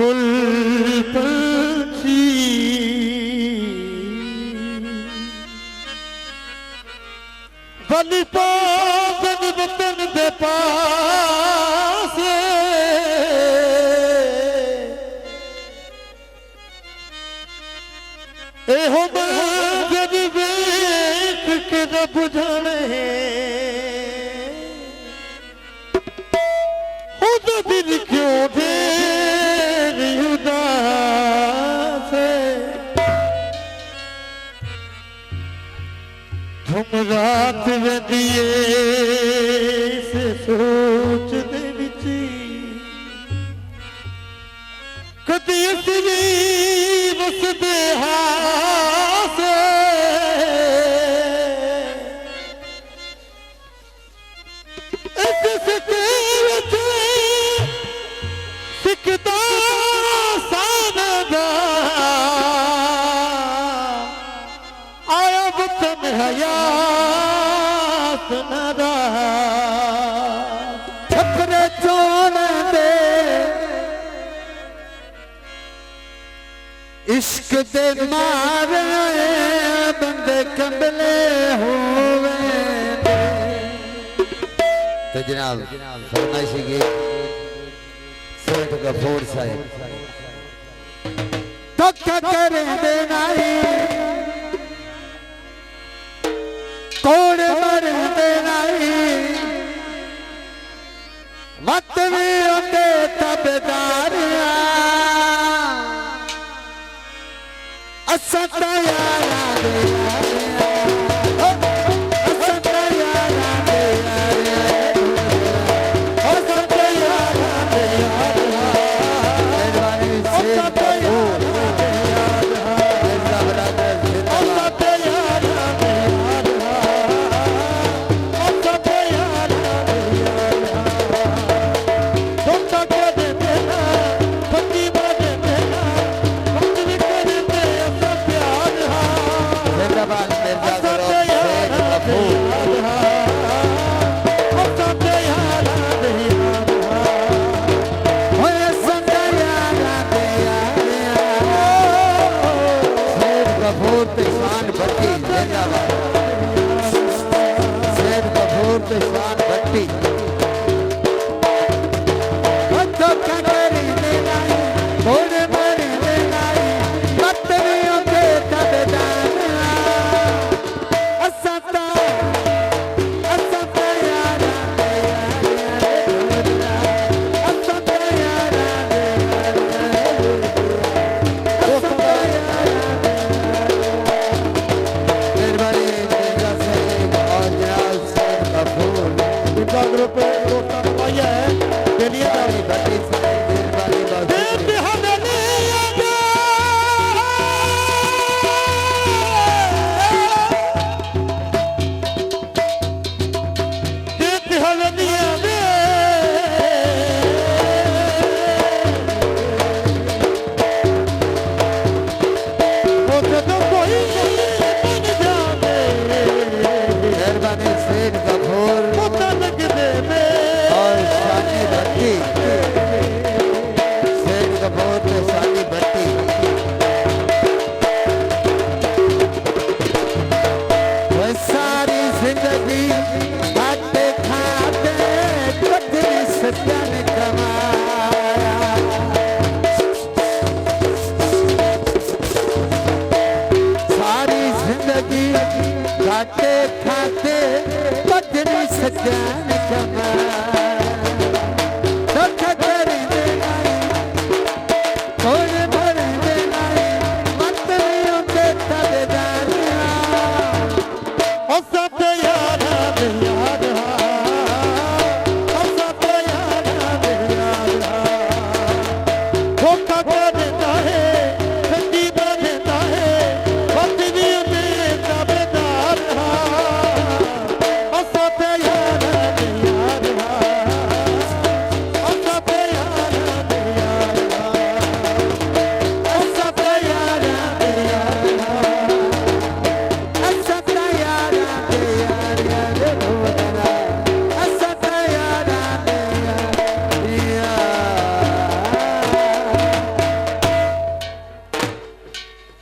बिल्कुल पंछी बलि पावन वतन दे पास एहो जब वेख के रब जाने खुद दिल क्यों ढेर उदास तुम रात में दिए से सोच दे विची कदी असली बस दे हास एक सके सिकता सानदा आया वतन हयात नदा छपरे चोन दे इश्क दे मारे बंदे कमले होवे। तो जनाब फरमाइशी की सेठ गफूर साहब धोखा कर देना ही कोड़ मर देना ही मत भी होते तबदार असता यारा दे खाते खाते पत्नी सजान कमा